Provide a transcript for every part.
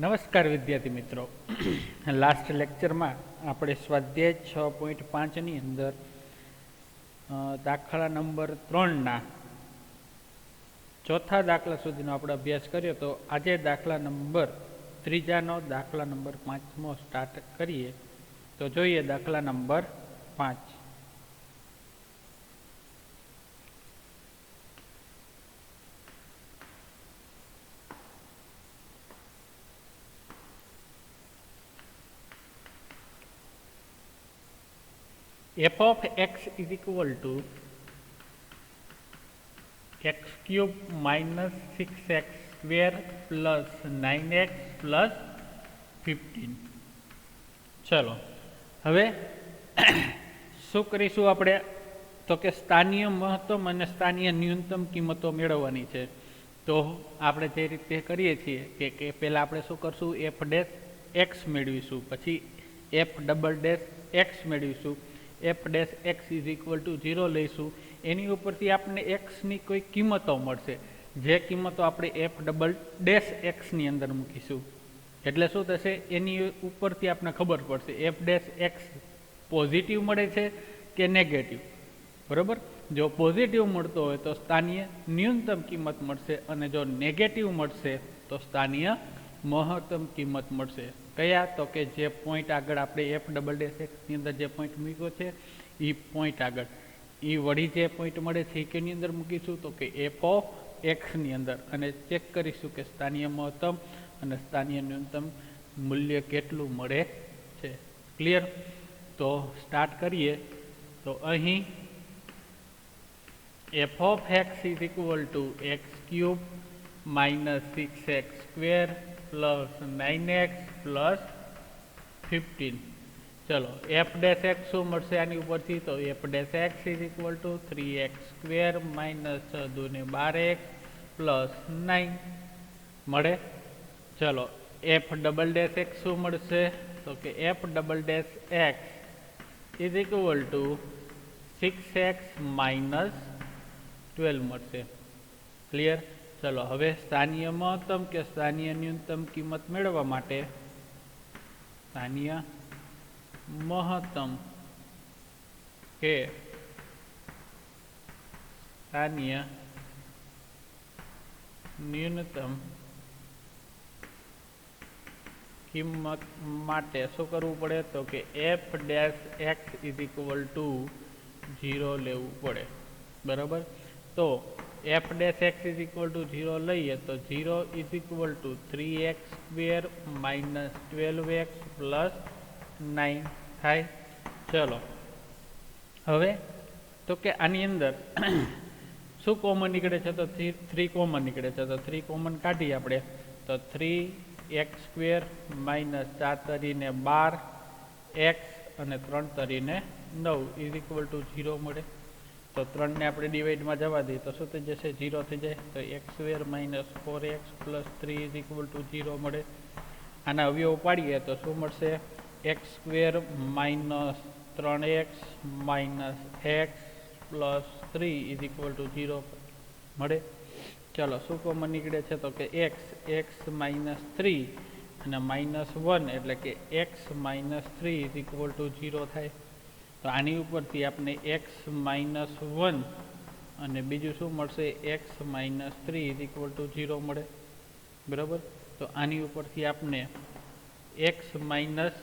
નમસ્કાર વિદ્યાર્થી મિત્રો. લાસ્ટ લેક્ચરમાં આપણે સ્વાધ્યાય 6.5ની અંદર દાખલા નંબર 3ના ચોથા દાખલા સુધીનો આપણે અભ્યાસ કર્યો. તો આજે દાખલા નંબર ત્રીજાનો દાખલા નંબર 5મો સ્ટાર્ટ કરીએ. તો જોઈએ દાખલા number 5. f of x is equal to x cube minus 6x square plus 9x plus 15. ચલો હવે શું કરીશું આપણે? તો કે સ્થાનીય મહત્તમ અને સ્થાનીય ન્યૂનતમ કિંમતો મેળવવાની છે. તો આપણે જે રીતે કરીએ છીએ કે પહેલાં આપણે શું કરશું, f ડેશ x મેળવીશું, પછી f ડબલ ડેશ x મેળવીશું, f dash x is equal to 0 લઈશું. એની ઉપરથી આપણને એક્સની કોઈ કિંમતો મળશે, જે કિંમતો આપણે f ડબલ ડેશ એક્સની અંદર મૂકીશું. એટલે શું થશે, એની ઉપરથી આપણને ખબર પડશે f ડેશ એક્સ પોઝિટિવ મળે છે કે નેગેટિવ. બરાબર? જો પોઝિટિવ મળતો હોય તો સ્થાનીય ન્યૂનતમ કિંમત મળશે, અને જો નેગેટિવ મળશે તો સ્થાનીય મહત્તમ કિંમત મળશે. કયા? તો કે જે પોઈન્ટ આગળ આપણે f ડબલ ડેશ એક્સની અંદર જે પોઈન્ટ મૂક્યો છે એ પોઈન્ટ આગળ, એ વળી જે પોઈન્ટ મળે છે એ કેની અંદર મૂકીશું? તો કે f ઓફ એક્સની અંદર, અને ચેક કરીશું કે સ્થાનીય મહત્તમ અને સ્થાનીય ન્યૂનતમ મૂલ્ય કેટલું મળે છે. ક્લિયર? તો સ્ટાર્ટ કરીએ. તો અહીં f of x is equal two x cube minus 6x square plus 9x plus 15. ચલો f ડેશ એક્સ શું મળશે આની ઉપરથી? તો f dash X is equal two 3x square minus 6 દુને 12x plus 9 મળે. ચલો f ડબલ ડેશ એક્સ શું મળશે? તો કે f double dash X is equal two 6x minus 12 મળશે. ક્લિયર? ચલો હવે સ્થાનીય મહત્તમ કે સ્થાનીય ન્યૂનતમ કિંમત મેળવવા માટે સ્થાનીય મહત્તમ કે સ્થાનીય ન્યૂનતમ કિંમત માટે શું કરવું પડે? તો કે f dash X is equal to 0 લેવું પડે. બરાબર? તો f dash X is equal to 0 લઈએ તો 0 is equal two 3x square minus 12x plus 9 થાય. ચલો હવે તો કે આની અંદર શું કોમન નીકળે છે? તો 3 કોમન નીકળે છે. તો 3 કોમન કાઢીએ આપણે. તો 3x સ્ક્વેર માઇનસ 4 તરીને 12x અને 3 તરીને 9 ઇઝ ઇક્વલ ટુ 0 મળે. તો 3ને આપણે ડિવાઈડમાં જવા દઈએ તો શું થઈ જશે? 0 થઈ જાય. તો x square minus 4x plus 3 is equal to 0 મળે. આના અવયવ પાડીએ તો શું મળશે? x square minus 3x minus x plus 3 is equal to 0 મળે. ચલો શું કોમન નીકળે છે? તો કે x માઇનસ 3 અને માઇનસ 1 એટલે કે x minus 3 is equal to 0 થાય. તો આની ઉપરથી આપણે x માઇનસ 1 અને બીજું શું મળશે? x minus 3 is equal to 0 મળે. બરાબર? તો આની ઉપરથી આપણે x minus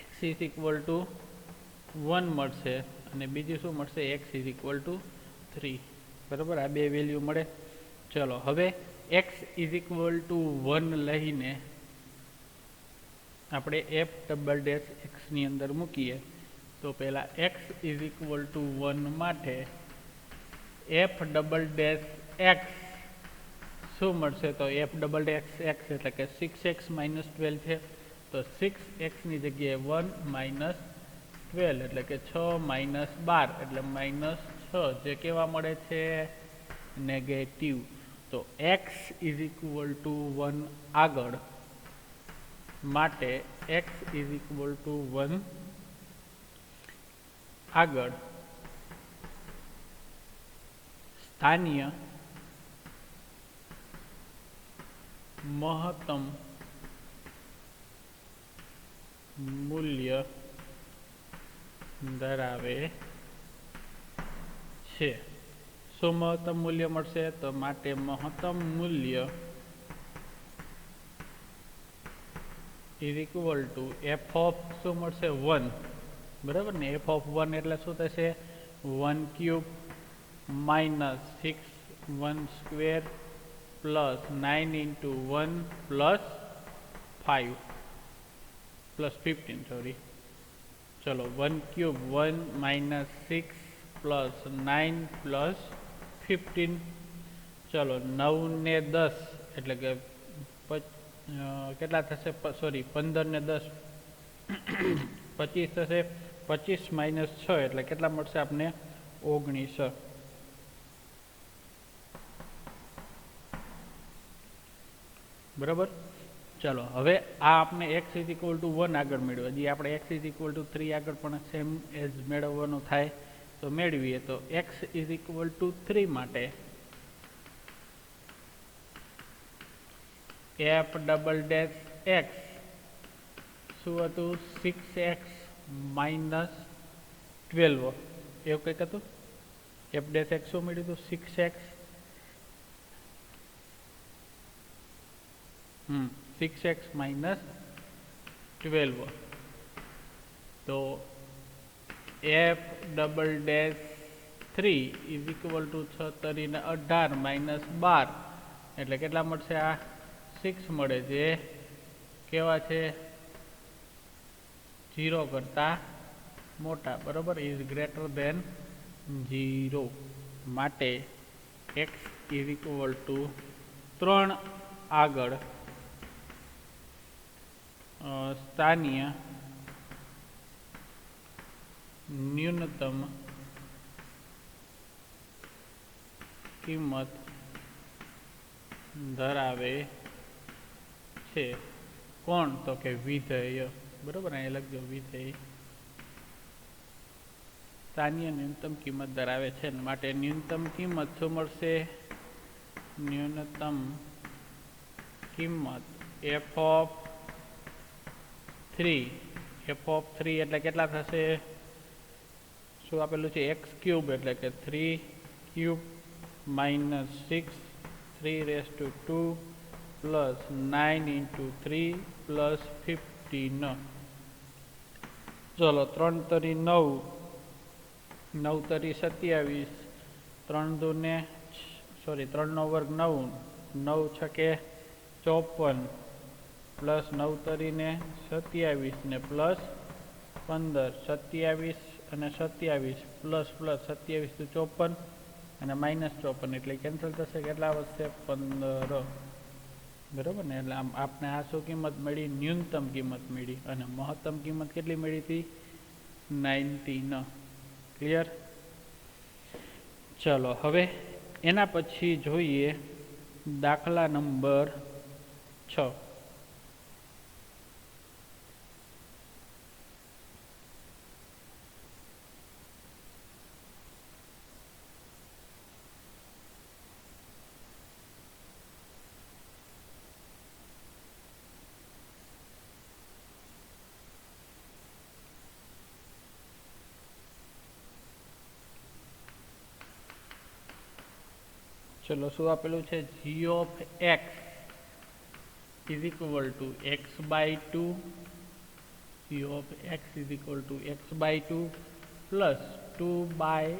x is equal two 1 મળશે, અને બીજું શું મળશે? x is equal two 3. બરાબર? આ બે વેલ્યુ મળે. ચલો હવે x ઇઝ ઇક્વલ ટુ 1 લઈને આપણે f ડબલ ડેશ એક્સની અંદર મૂકીએ. તો પહેલાં x ઇઝ ઇક્વલ ટુ 1 માટે f ડબલ ડેશ એક્સ શું મળશે? તો f ડબલ ડેશ એક્સ એટલે કે 6x માઇનસ 12 છે. તો 6xની જગ્યાએ 1 માઇનસ 12 એટલે કે 6 માઇનસ 12 એટલે માઇનસ 6, જે કેવા મળે છે? નેગેટિવ. તો x ઇઝ ઇક્વલ ટુ 1 આગળ માટે x ઇઝ ઇક્વલ ટુ 1 આગળ સ્થાનીય મહત્તમ મૂલ્ય ધરાવે છે. શું મહત્તમ મૂલ્ય મળશે? તો માટે મહત્તમ મૂલ્ય is equal to f of શું મળશે? 1. બરાબર ને? એફ ઓફ 1 એટલે શું થશે? 1 cube minus 6 1 square plus 9 into 1 plus 5 plus 15 sorry. ચલો 1 ક્યુબ 1 માઇનસ 6 પ્લસ 9 પ્લસ 15. ચલો 9 ને 10 એટલે કે કેટલા થશે? સોરી 15 ને 10 25 થશે. 25 માઇનસ 6 એટલે કેટલા મળશે આપને? 19. બરાબર. ચલો હવે આ આપણે x ઇઝ ઇક્વલ ટુ 1 આગળ મેળવ્યો. હજી આપણે x ઇઝ ઇક્વલ ટુ 3 આગળ પણ સેમ એઝ મેળવવાનું થાય તો મેળવીએ. તો x ઇઝ ઇક્વલ ટુ 3 માટે f ડબલ ડેશ x શું હતું? 6x માઇનસ 12 એવું કંઈક હતું. f ડેશ x શું મળ્યું હતું? 6x 6x minus 12. તો f double dash 3 is equal two 6 ને 18 માઇનસ 12 એટલે કેટલા મળશે? આ 6 મળે જે કેવા છે? 0 કરતા મોટા. બરાબર. ઇઝ ગ્રેટર ધેન 0 માટે x ઇઝ ઇક્વલ ટુ 3 આગળ સ્થાનીય ન્યૂનતમ કિંમત ધરાવે છે. કોણ? તો કે વિધેય. બરાબર. અહીં લખજો વિધેય સ્થાનીય ન્યૂનતમ કિંમત ધરાવે છે. માટે ન્યૂનતમ કિંમત શું મળશે? ન્યૂનતમ કિંમત f ઓફ 3. f ઓફ 3 એટલે કેટલા થશે? શું આપેલું છે? x ક્યુબ એટલે કે 3 cube minus 6 3 raise to 2 plus 9 into 3 plus 15. ચલો 3 તરી 9 9 તરી 27 3 દૂને સોરી 3 નો વર્ગ 9 9 છકે 54 પ્લસ 9 તરીને 27 ને પ્લસ 15 27 અને 27 પ્લસ પ્લસ 27 તો 54 અને માઇનસ 54 એટલે કેન્સલ થશે. કેટલા વધશે? 15. બરાબર ને? એટલે આમ આપણે આ શું કિંમત મળી? ન્યૂનતમ કિંમત મળી. અને મહત્તમ કિંમત કેટલી મળી હતી? 19. ક્લિયર? ચલો હવે એના પછી જોઈએ દાખલા નંબર 6. ચલો શું આપેલું છે? g of x is equal to x by 2. g of x is equal to x by 2 plus 2 by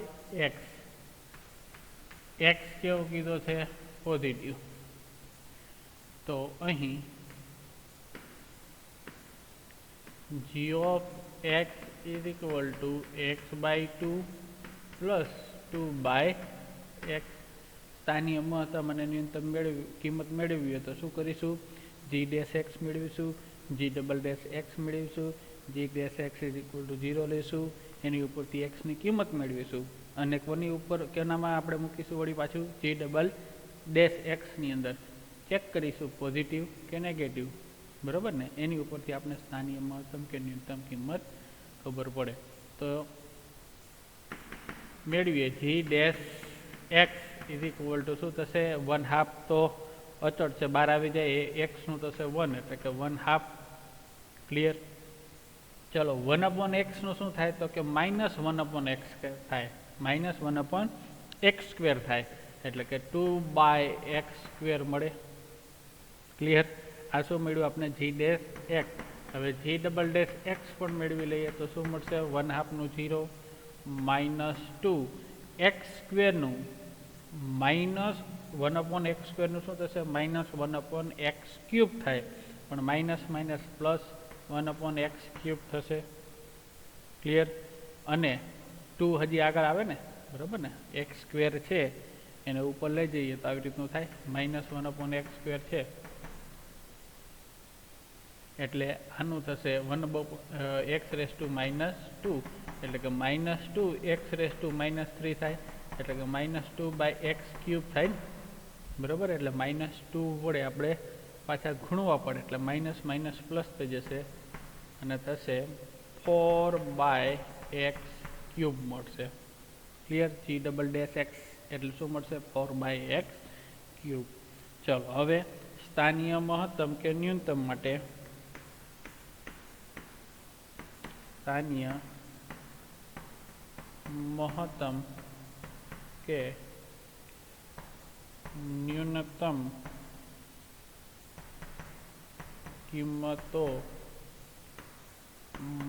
x. x કેવો કીધો છે? પોઝિટિવ. તો અહીં g of x is equal to x by 2 plus 2 by x. સ્થાનીય મહત્તમ અને ન્યૂનતમ કિંમત મેળવવી હોય તો શું કરીશું? g ડેશ x મેળવીશું, g ડબલ ડેશ x મેળવીશું, g dash x is equal to 0 લઈશું, એની ઉપરથી x ની કિંમત મેળવીશું અને કોની ઉપર કેનામાં આપણે મૂકીશું? વળી પાછું g ડબલ ડેશ x ની અંદર ચેક કરીશું પોઝિટિવ કે નેગેટિવ. બરાબર ને, એની ઉપરથી આપણે સ્થાનીય મહત્તમ કે ન્યૂનતમ કિંમત ખબર પડે. તો મેળવીએ G dash X is equal to શું થશે, 1/2 તો અચળ છે, બહાર આવી જાય, એ એક્સનું થશે 1, એટલે કે 1/2. ક્લિયર. ચલો 1/x નું શું થાય, તો કે -1/x થાય, -1/x² થાય, એટલે કે 2/x² મળે. ક્લિયર. આ શું મળ્યું આપણે, જી ડેશ એક્સ. હવે જી ડબલ ડેશ એક્સ પણ મેળવી લઈએ તો શું મળશે, 1/2 નું 0 -2 x² નું -1/x² નું શું થશે, -1/x³ થાય, પણ માઇનસ માઇનસ પ્લસ 1/x³ થશે. ક્લિયર. અને 2 હજી આગળ આવે ને, બરાબર ને, x² છે એને ઉપર લઈ જઈએ તો આવી રીતનું થાય, -1/x² છે, એટલે આનું થશે 1x⁻², એટલે કે -2x⁻³ થાય, એટલે કે -2/x³ થાય, બરાબર. એટલે -2 વડે આપણે પાછા ગુણવા પડે, એટલે માઇનસ માઇનસ પ્લસ થઈ જશે અને થશે 4/x³ મળશે. Clear. G double dash X એટલે શું મળશે, 4/x³. ચલો હવે સ્થાનીય મહત્તમ કે ન્યૂનતમ માટે, સ્થાનીય મહત્તમ કે ન્યૂનતમ કિંમતો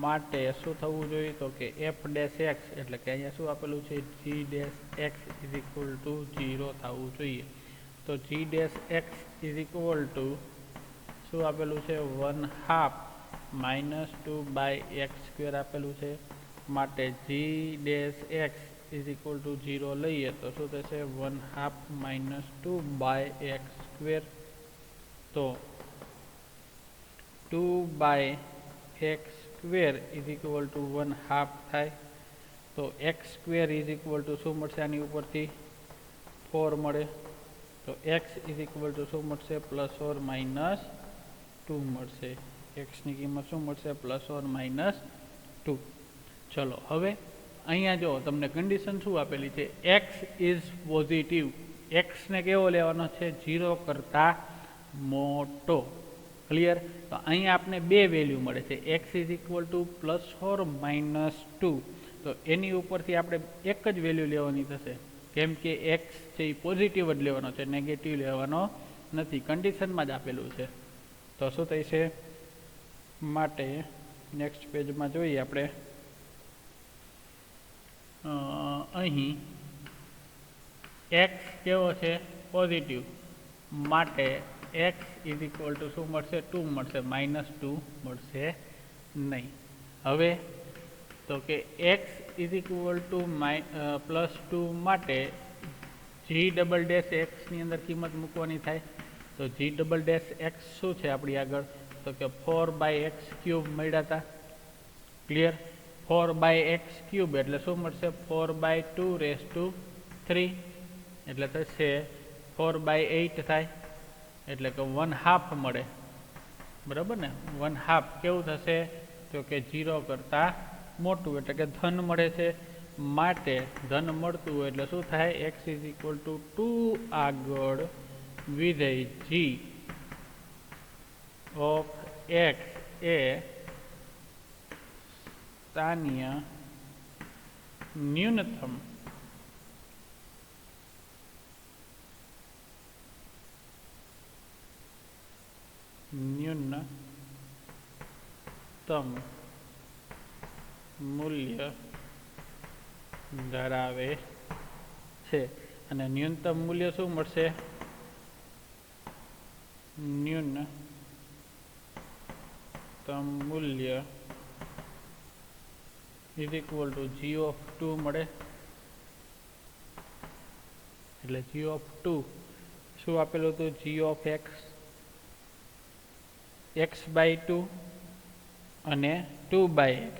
માટે શું થવું જોઈએ, તો કે f ડેશ એક્સ, એટલે કે અહીંયા શું આપેલું છે, G dash X is equal to 0 થવું જોઈએ. તો G dash X is equal to શું આપેલું છે, 1/2 -2/x² આપેલું છે. માટે G dash X is equal to 0 લઈએ તો શું થશે, 1/2 -2/x². તો 2/x² ઇઝ ઇક્વલ ટુ 1/2 થાય. તો x² ઇઝ ઇક્વલ ટુ શું મળશે, આની ઉપરથી 4 મળે. તો x ઇઝ ઇક્વલ ટુ શું મળશે, +or-2 મળશે. x ની કિંમત શું મળશે, +or-2. ચલો હવે અહીંયા જો તમને કન્ડિશન શું આપેલી છે, x ઇઝ પોઝિટિવ. x ને કેવો લેવાનો છે, 0 કરતાં મોટો. ક્લિયર. તો અહીંયા આપણે બે વેલ્યુ મળે છે, x is equal two +or-2. તો એની ઉપરથી આપણે એક જ વેલ્યુ લેવાની થશે, કેમ કે x છે એ પોઝિટિવ જ લેવાનો છે, નેગેટિવ લેવાનો નથી, કન્ડિશનમાં જ આપેલું છે. તો શું થશે, માટે નેક્સ્ટ પેજમાં જોઈએ આપણે, અહીં x કેવો છે, પોઝિટિવ, માટે x ઇઝ ઇક્વલ ટુ શું મળશે, 2 મળશે, -2 મળશે નહીં. હવે તો કે x ઇઝ ઇક્વલ ટુ +2 માટે જી ડબલ ડેશ એક્સ ની અંદર કિંમત મૂકવાની થાય. તો જી ડબલ ડેશ એક્સ શું છે આપણી આગળ, તો કે 4/x³ મળ્યા હતા. ક્લિયર. 4/x³ એટલે શું મળશે, 4/2⁻³ એટલે થશે 4/8 થાય, એટલે કે 1/2 મળે. બરાબર ને, 1/2 કેવું થશે, તો કે 0 કરતાં મોટું, એટલે કે ધન મળે છે. માટે ધન મળતું હોય એટલે શું થાય, x ઇઝ ઇક્વલ ટુ 2 આગળ વિધેય જી ઓફ એક્સ એ સ્થાનીય ન્યૂનતમ મૂલ્ય ધરાવે છે. અને ન્યૂનતમ મૂલ્ય શું મળશે, ન્યૂનતમ મૂલ્ય ઇઝ ઇક્વલ ટુ g(2) મળે. એટલે g(2) શું આપેલું હતું, g(x) x/2 અને 2/x,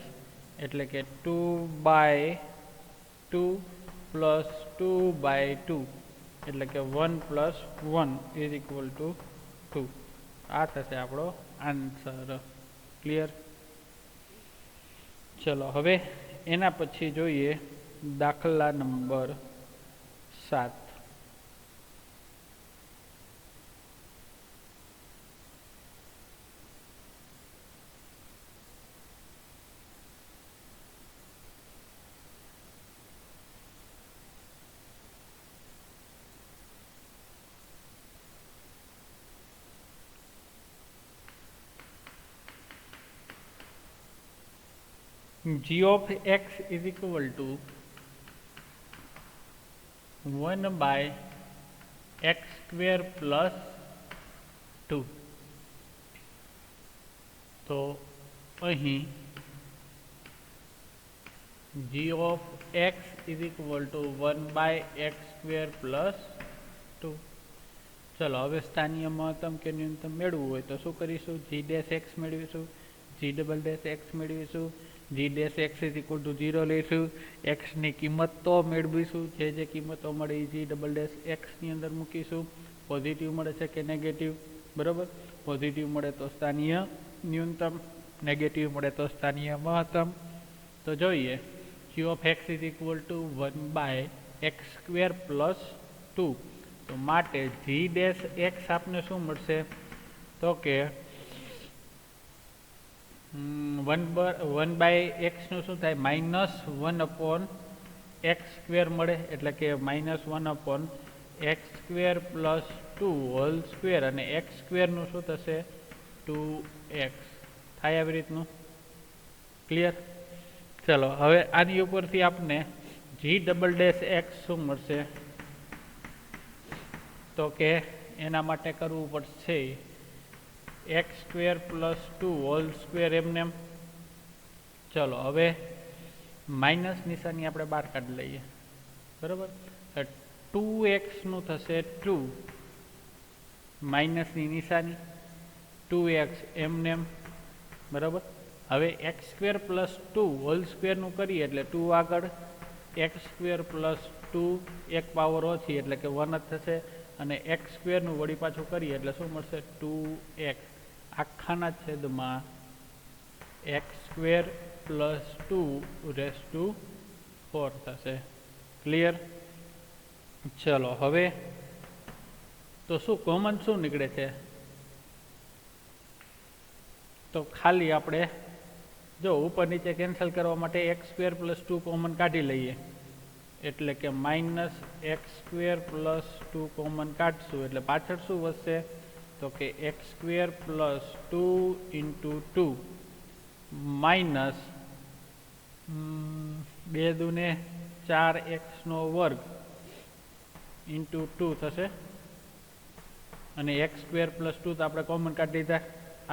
એટલે કે 2/2 પ્લસ 2/2, એટલે કે 1 + 1 ઇઝ ઇક્વલ ટુ 2. આ થશે આપણો આન્સર. ક્લિયર? ચલો હવે એના પછી જોઈએ દાખલા number 7. g of x is equal to 1 by x square plus 2. તો અહીં g of x is equal to 1 by x square plus 2. ચલો હવે સ્થાનીય મહત્તમ કે ન્યૂનતમ મેળવવું હોય તો શું કરીશું? g dash x મેળવીશું, g double dash x મેળવીશું, g dash x is equal to 0 લઈશું, x ની કિંમત તો મેળવીશું, જે કિંમતો મળે એ g double dash x ની અંદર મૂકીશું. પોઝિટિવ મળે છે કે નેગેટિવ? બરાબર, પોઝિટિવ મળે તો સ્થાનીય ન્યૂનતમ, નેગેટિવ મળે તો સ્થાનીય મહત્તમ. તો જોઈએ g of x is equal to 1 by x square plus 2. તો માટે g dash x આપને શું મળશે? તો કે 1 by x નું શું થાય? -1 upon x square મળે, એટલે કે -1 upon x square plus 2 whole square, અને x square નું શું થશે? 2x થાય આવી રીતનું. ક્લિયર? ચલો હવે આની ઉપરથી આપને g double dash x શું મળશે? તો કે એના માટે કરવું પડશે x square plus 2 whole square એમને. ચલો હવે માઇનસ નિશાની આપણે બહાર કાઢી લઈએ. બરાબર, 2x નું થશે 2, માઇનસની નિશાની 2x એમને. બરાબર, હવે x square plus 2 whole square નું કરીએ એટલે 2 આગળ, x square plus 2 એક પાવર ઓછી એટલે કે 1 જ થશે, અને x square નું વળી પાછું કરીએ એટલે શું મળશે? 2x આખાના છેદમાં x square plus 2 raised to 4 થશે. ક્લિયર? ચલો હવે તો શું કોમન શું નીકળે છે? તો ખાલી આપણે જો ઉપર નીચે કેન્સલ કરવા માટે x square plus 2 કોમન કાઢી લઈએ, એટલે કે -x square plus 2 કોમન કાઢશું એટલે પાછળ શું વધશે? તો કે x square plus 2 into 2 minus 2 દુને 4x નો વર્ગ into 2 થશે, અને x square plus 2 તો આપણે કોમન કાઢી દીધા,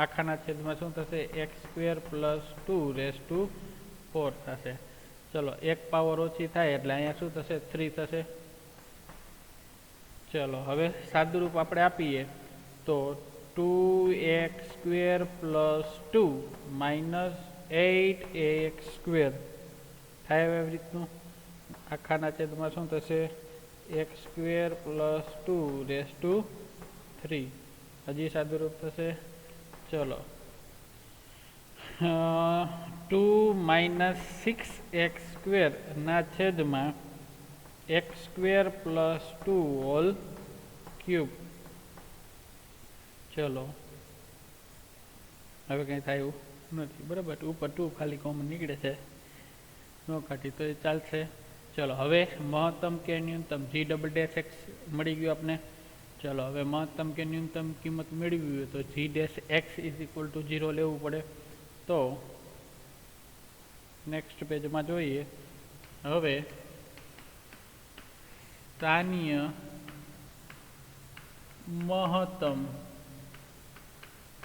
આખાના છેદમાં શું થશે? x square plus 2 raised to 4 થશે. ચલો એક પાવર ઓછી થાય એટલે અહીંયા શું થશે? 3 થશે. ચલો હવે સાદુરૂપ આપણે આપીએ તો 2x square plus 2 minus 8ax square થાય એવી રીતનું. આખાના છેદમાં શું થશે? x square plus 2 raised to 3. હજી સાદુરૂપ થશે. ચલો 2 minus 6x square ના છેદમાં x square plus 2 whole cube. ચલો હવે કંઈ થાય નથી. બરાબર, ઉપર 2 ખાલી કોમન નીકળે છે, ન કાઢી તો એ ચાલશે. ચલો હવે મહત્તમ કે ન્યૂનતમ g double dash x મળી ગયું આપને. ચલો હવે મહત્તમ કે ન્યૂનતમ કિંમત મેળવી હોય તો g dash x is equal to 0 લેવું પડે. તો નેક્સ્ટ પેજમાં જોઈએ હવે સ્થાનીય મહત્તમ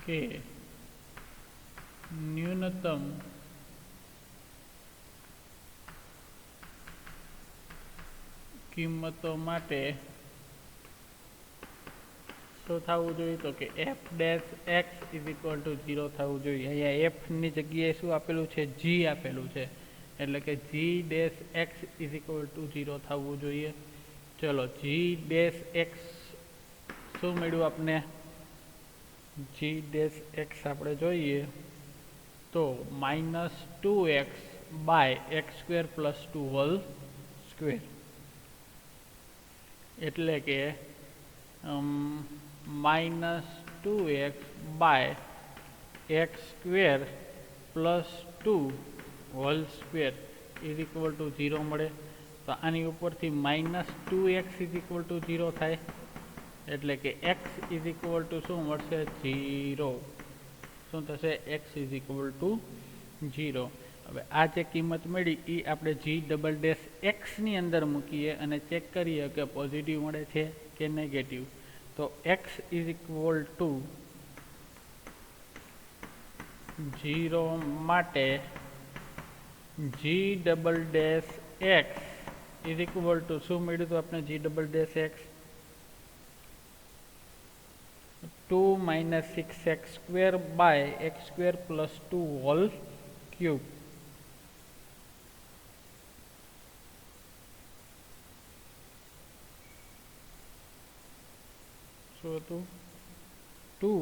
કે ન્યૂનતમ કિંમતો માટે શું થવું જોઈએ? તો કે f dash x is equal to 0 થવું જોઈએ. અહીંયા f ની જગ્યાએ શું આપેલું છે? g આપેલું છે, એટલે કે g dash x is equal to 0 થવું જોઈએ. ચલો g dash x શું મળ્યું આપને? જી ડેશ એક્સ આપણે જોઈએ તો -2x by X square plus 2 whole square, એટલે કે -2x by X square plus 2 whole square is equal to 0 મળે. તો આની ઉપરથી -2x ઇઝ ઇક્વલ ટુ 0 થાય, એટલે કે x ઇઝ ઇક્વલ ટુ શું મળશે? 0. શું થશે? x is equal to 0. હવે આ જે કિંમત મળી એ આપણે જી ડબલ ડેશ એક્સની અંદર મૂકીએ અને ચેક કરીએ કે પોઝિટિવ મળે છે કે નેગેટિવ. તો x ઇઝ ઇક્વલ ટુ 0 માટે G double dash X is equal to શું મળ્યું હતું આપણે? G double dash X 2 - 6x square by X square plus 2 whole cube. શું હતું? 2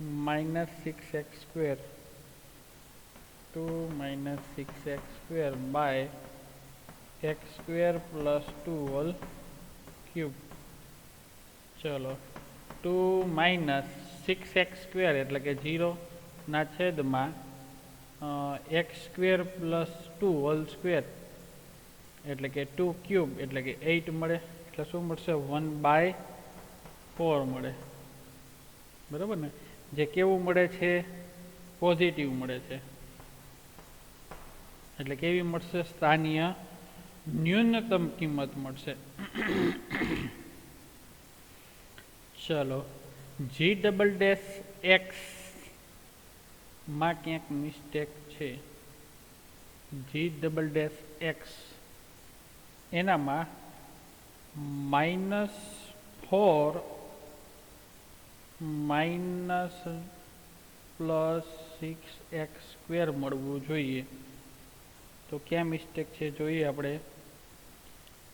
- 6x square 2 - 6x square by X square plus 2 whole cube. ચલો 2 - 6x square એટલે કે 0 ના છેદમાં x square plus 2 whole square એટલે કે 2 ક્યુબ એટલે કે 8 મળે. એટલે શું મળશે? 1/4 મળે. બરાબર ને? જે કેવું મળે છે? પોઝિટિવ મળે છે. એટલે કેવી મળશે? સ્થાનીય ન્યૂનતમ કિંમત મળશે. ચલો જી ડબલ ડેશ એક્સ માં ક્યાંક મિસ્ટેક છે. જી ડબલ ડેશ એક્સ એનામાં -4 પ્લસ 6x સ્ક્વેર મળવું જોઈએ. તો ક્યાં મિસ્ટેક છે જોઈએ આપણે.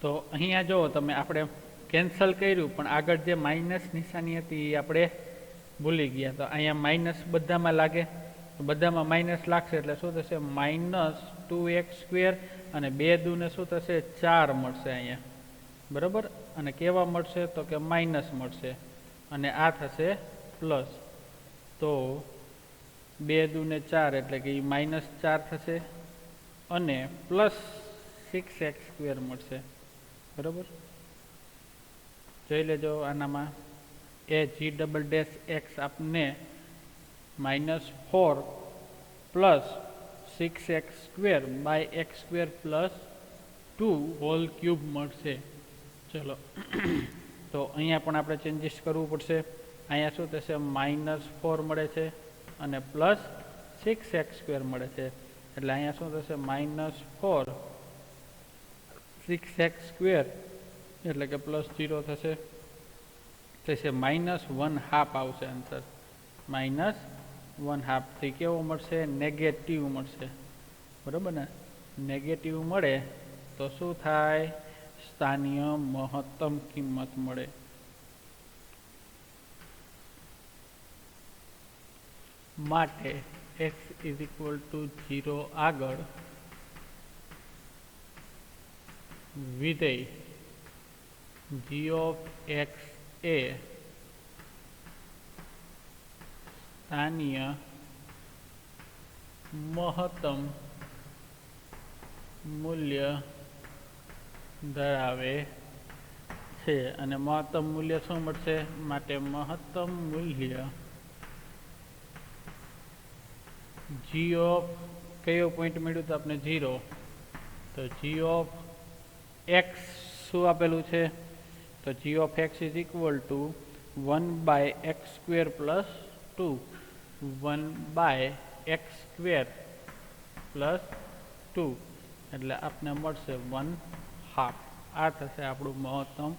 તો અહીંયા જો તમે આપણે કેન્સલ કર્યું પણ આગળ જે માઇનસ નિશાની હતી એ આપણે ભૂલી ગયા. તો અહીંયા માઇનસ બધામાં લાગે, તો બધામાં માઇનસ લાગશે એટલે શું થશે? -2x સ્ક્વેર અને 2 દૂને શું થશે? 4 મળશે અહીંયા. બરાબર? અને કેવા મળશે? તો કે માઇનસ મળશે અને આ થશે પ્લસ. તો 2 દૂને 4 એટલે કે એ -4 થશે અને પ્લસ 6x સ્ક્વેર મળશે. બરાબર? જોઈ લેજો આનામાં એ જી ડબલ ડેશ એક્સ આપને -4 plus 6x square by X square plus 2 whole cube મળશે. ચલો તો અહીંયા પણ આપણે ચેન્જીસ કરવું પડશે. અહીંયા શું થશે? -4 મળે છે અને પ્લસ 6x સ્ક્વેર મળે છે. એટલે અહીંયા શું થશે? -4 6x સ્ક્વેર એટલે કે પ્લસ 0 થશે. -1/2 આવશે આન્સર. -1/2 થી કેવો મળશે? નેગેટિવ મળશે. બરાબર ને? નેગેટિવ મળે તો શું થાય? સ્થાનીય મહત્તમ કિંમત મળે. માટે x ઇઝ ઇક્વલ ટુ 0 આગળ વિધેય g ઓફ x એ સ્થાનીય મહત્તમ મૂલ્ય ધરાવે છે. અને મહત્તમ મૂલ્ય શું મળશે? માટે મહત્તમ મૂલ્ય જી ઓફ કયો પોઈન્ટ મળ્યું તો આપણે 0. તો જી ઓફ એક્સ શું આપેલું છે? તો g of x is equal to 1/x square plus 2 1/x square plus 2 એટલે આપને મળશે 1/2. આ થશે આપણું મહત્તમ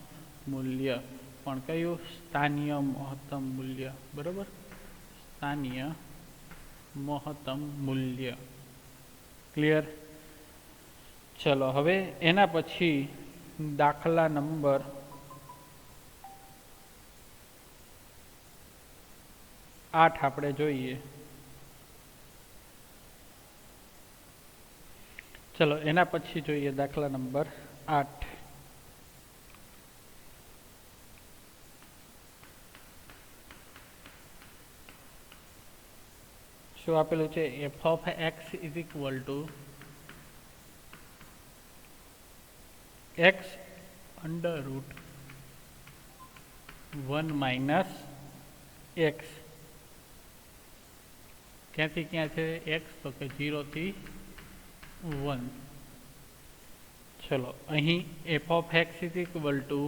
મૂલ્ય. પણ કયું? સ્થાનીય મહત્તમ મૂલ્ય. બરાબર? સ્થાનીય મહત્તમ મૂલ્ય. ક્લિયર? ચલો હવે એના પછી દાખલા નંબર 8 આપણે જોઈએ. ચલો એના પછી જોઈએ દાખલા નંબર 8. શું આપેલું છે? f of x is equal to x under root 1 minus x. ક્યાંથી ક્યાં છે x? તો કે 0 થી 1. ચલો અહીં f of x is equal to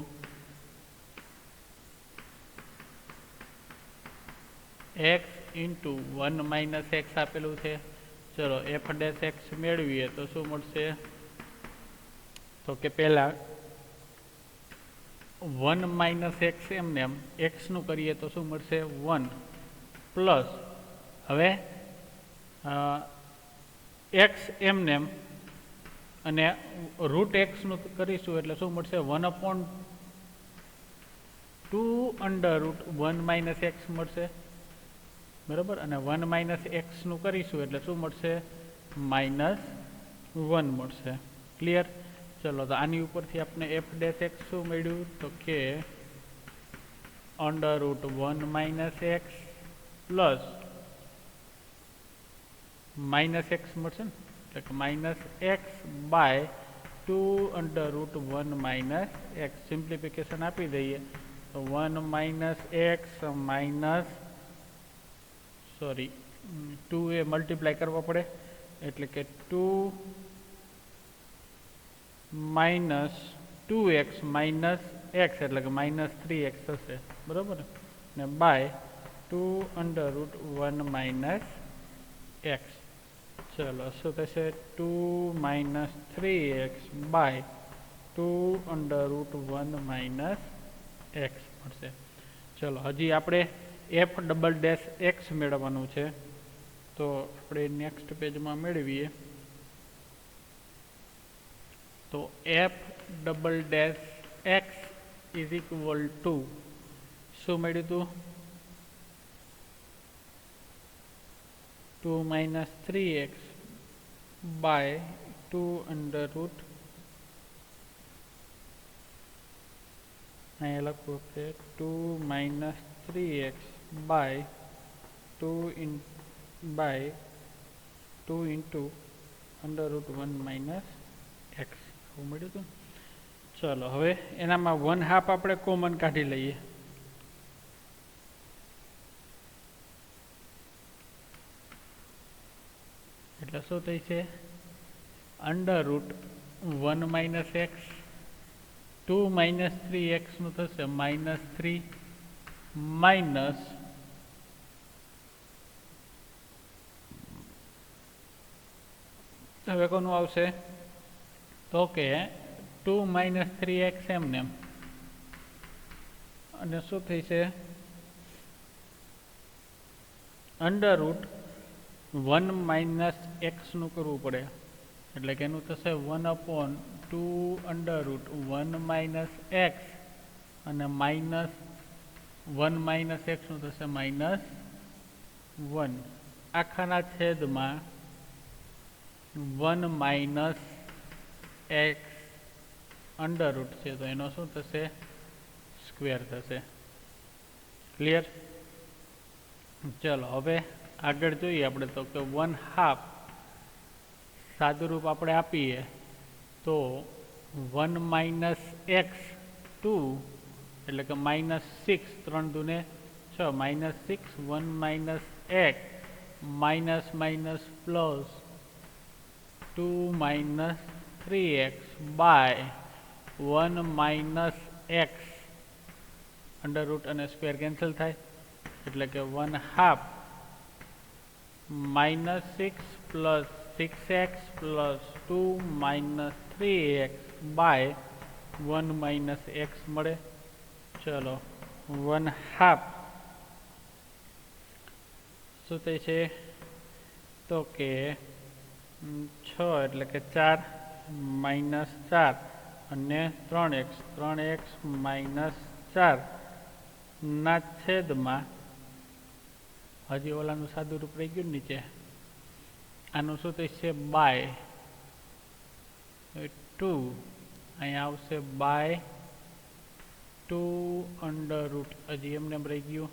x into 1 minus x આપેલું છે. ચલો f dash x મેળવીએ તો શું મળશે? તો કે પહેલા 1 minus x એમને એમ x નું કરીએ તો શું મળશે? 1 પ્લસ હવે x એમને એમ અને રૂટ x નું કરીશું એટલે શું મળશે? 1/2 અંડર રૂટ 1 માઇનસ x મળશે. બરાબર, અને 1 માઇનસ x નું કરીશું એટલે શું મળશે? -1 મળશે. ક્લિયર? ચલો તો આની ઉપરથી આપણે f ડેશ x શું મળ્યું? તો કે under root 1 minus x plus minus x મળશે ને, એટલે કે minus x by 2 under root 1 minus x. Simplification આપી દઈએ તો 1 માઇનસ x માઇનસ 2 એ મલ્ટીપ્લાય કરવા પડે એટલે કે 2 માઇનસ 2x માઇનસ x એટલે કે માઇનસ 3x થશે. બરાબર ને, by 2 under root 1 minus x. ચલો શું થશે? 2 minus 3x by 2 under root 1 minus x મળશે. ચલો હજી આપણે f ડબલ ડેશ x મેળવવાનું છે તો આપણે નેક્સ્ટ પેજમાં મેળવીએ તો f double dash x is equal to શું મળ્યું હતું? 2 minus 3x by 2 under root અહીંયા લખવું છે 2 minus 3x by 2 into under root 1 minus x એવું મળ્યું હતું. ચલો હવે એનામાં 1/2 આપણે કોમન કાઢી લઈએ. એટલે શું થઈ છે? Under root 1 minus x 2 minus 3x નું થશે -3 માઇનસ હવે કોનું આવશે? તો કે 2 માઇનસ 3x એમને એમ અને શું થઈ છે? અંડર રૂટ 1 માઇનસ એક્સ નું કરવું પડે એટલે કે એનું થશે 1/2 અંડર રૂટ 1 માઇનસ એક્સ અને માઇનસ 1 માઇનસ એક્સ નું થશે -1 આખાના છેદમાં 1 માઇનસ એક્સ અંડર રૂટ છે તો એનો શું થશે? સ્ક્વેર થશે. ક્લિયર? ચલો હવે આગળ જોઈએ આપણે તો કે 1/2 સાદુરૂપ આપણે આપીએ તો 1 માઇનસ એક્સ 2 એટલે કે -6 3 દુને 6 -6 1 minus x minus minus plus 2 minus 3x by 1 minus x under root અને સ્ક્વેર કેન્સલ થાય એટલે કે 1/2 -6 plus 6x plus 2 minus 3x by 1 minus x મળે. ચલો 1/2 શું થાય છે? તો કે 6 એટલે કે 4 -4 અને 3x માઇનસ 4 ના છેદમાં હજી ઓલાનું સાદું રૂપ રહી ગયું નીચે. આનું શું થશે? બાય 2. અહીંયા આવશે બાય 2 અંડર રૂટ. હજી એમને એમ રહી ગયું.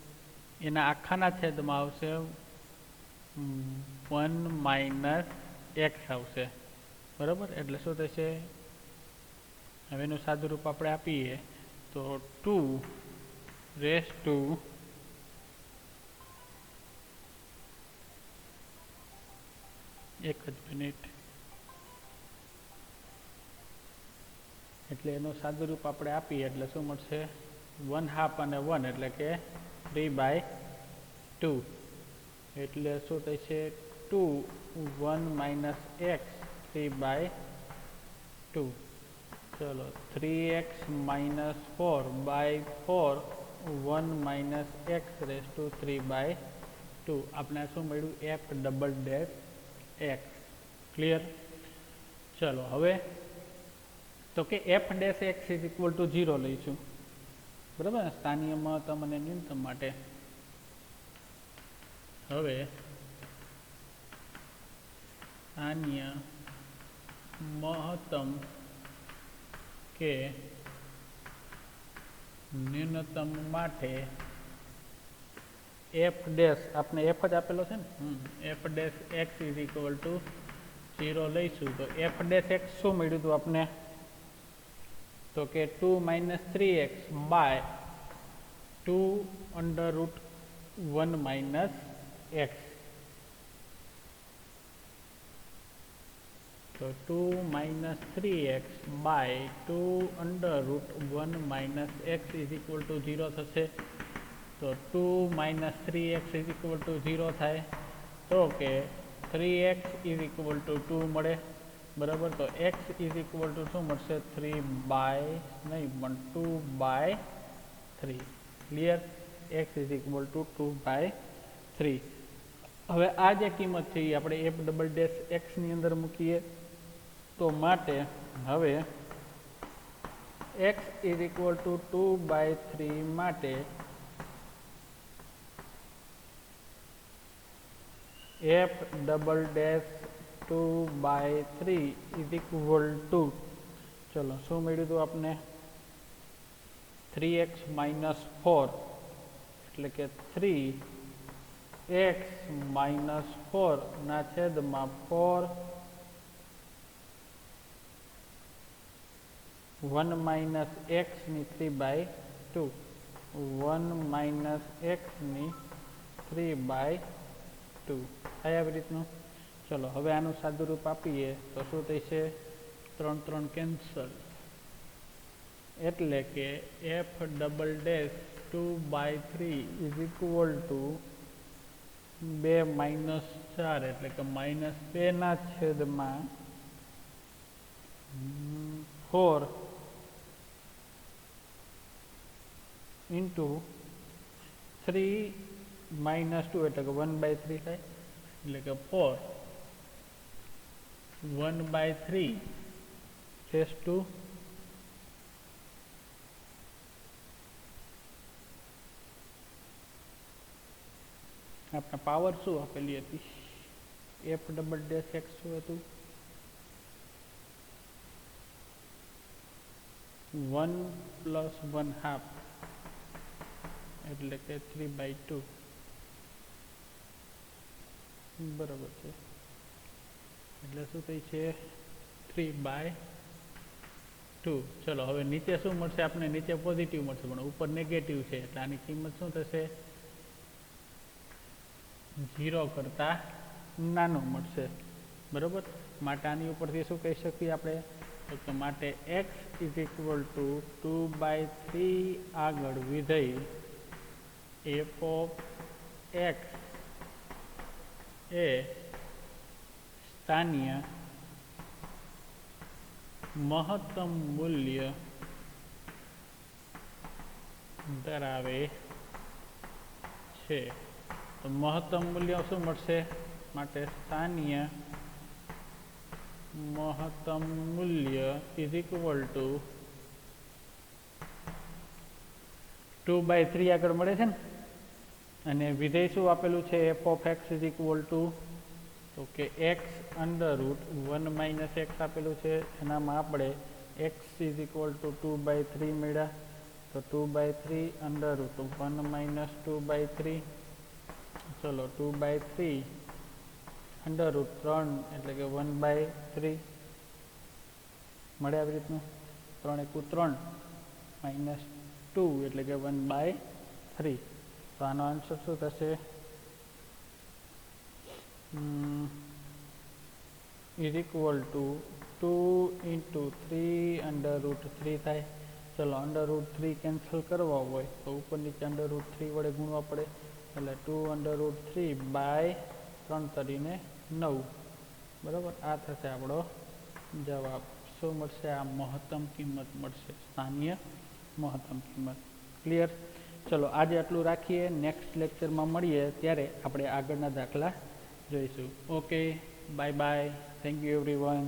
એના આખાના છેદમાં આવશે 1 માઇનસ એક્સ આવશે. બરાબર? એટલે શું થશે? હવે એનું સાદું રૂપ આપણે આપીએ તો 2 રેસ ટુ એક જ મિનિટ. એટલે એનું સાદું રૂપ આપણે આપીએ એટલે શું મળશે? 1/2 અને 1 એટલે કે 3/2. એટલે શું થશે? 2 1 માઇનસ એક્સ 3/2. ચલો 3x minus 4/4 1 minus x raise to 3/2. આપણે શું મળ્યું? F double dash x. Clear? ચલો હવે તો કે F dash X is equal to 0 લઈશું. બરાબર? સ્થાનીય મહત્તમ અને ન્યૂનતમ માટે. હવે સ્થાનીય મહત્તમ કે ન્યૂનતમ માટે એફ ડેશ, આપણે એફ જ આપેલો છે ને, F dash X is equal to 0 લઈશું. તો એફ ડેશ એક્સ શું મળ્યું હતું આપણે? તો કે 2 minus 3x by 2 under root 1 minus X. તો 2 minus 3x by 2 under root 1 minus X is equal to 0 થશે. તો 2 minus 3x is equal to 0 થાય. તો કે 3x ઇઝ ઇક્વલ ટુ 2 મળે. બરાબર? તો x ઇઝ ઇક્વલ ટુ શું મળશે? 2/3. Clear? x is equal two 2/3. હવે આ જે કિંમત છે એ આપણે એફ ડબલ ડેશ એક્સની અંદર મૂકીએ. તો માટે હવે x ઇઝ ઇક્વલ ટુ 2/3 માટે F double dash 2/3 is equal two, ચલો શું મળ્યું હતું આપને? 3x માઇનસ 4 એટલે કે 3x માઇનસ 4 ના છેદમાં 4 1 માઇનસ એક્સ ની 3/2. 1 માઇનસ એક્સ ની 3/2 થાય આવી રીતનું. ચલો હવે આનું સાદું રૂપ આપીએ તો શું થશે? 3 3 કેન્સલ. એટલે કે F double dash 2/3 is equal two 2 minus 4 એટલે કે -2 ના છેદમાં 4 ઇન્ટુ 3 માઇનસ 2 એટલે કે 1/3 થાય. એટલે કે 4 1/3 રેસ ટુ આપણે પાવર શું આપેલી હતી? એફ ડબલ ડેશ એક્સ શું હતું? 1 પ્લસ 1/2 એટલે કે 3/2. બરાબર છે. એટલે શું થઈ છે? 3/2. ચલો હવે નીચે શું મળશે? આપણે નીચે પોઝિટિવ મળશે પણ ઉપર નેગેટિવ છે એટલે આની કિંમત શું થશે? 0 કરતા નાનું મળશે. બરાબર? માટે આની ઉપરથી શું કહી શકીએ આપણે? તો માટે x ઇઝ ઇક્વલ ટુ 2/3 આગળ વિધેય f ઓફ x એ સ્થાનીય મહત્તમ મૂલ્ય ધરાવે છે. તો મહત્તમ મૂલ્ય શું મળશે? માટે સ્થાનીય મહત્તમ મૂલ્ય ઇઝ ઇક્વલ ટુ 2/3 આગળ મળે છે ને, અને વિધેય શું આપેલું છે F of x is equal two તો કે x under root 1 minus x આપેલું છે એનામાં આપણે એક્સ ઇઝ ઇક્વલ ટુ 2/3 મળ્યા તો 2/3 અંડર રૂટ 1 માઇનસ 2/3 ચલો 2/3 અંડર રૂટ 3 એટલે કે 1/3 મળે આવી રીતનું 3 એકુ 3 માઇનસ 2 એટલે કે 1/3 તો આનો આન્સર શું થશે is equal two 2 × 3 under route 3 થાય ચલો અંડર રૂટ 3 કેન્સલ કરવા હોય તો ઉપર નીચે અંડર રૂટ 3 વડે ગુણવા પડે એટલે 2 અંડર રૂટ 3/3 તરીને 9 બરાબર આ થશે આપણો જવાબ શું મળશે આ મહત્તમ કિંમત મળશે સ્થાનીય મહત્તમ કિંમત ક્લિયર ચલો આજે આટલું રાખીએ નેક્સ્ટ લેક્ચરમાં મળીએ ત્યારે આપણે આગળના દાખલા જોઈશું okay bye bye thank you everyone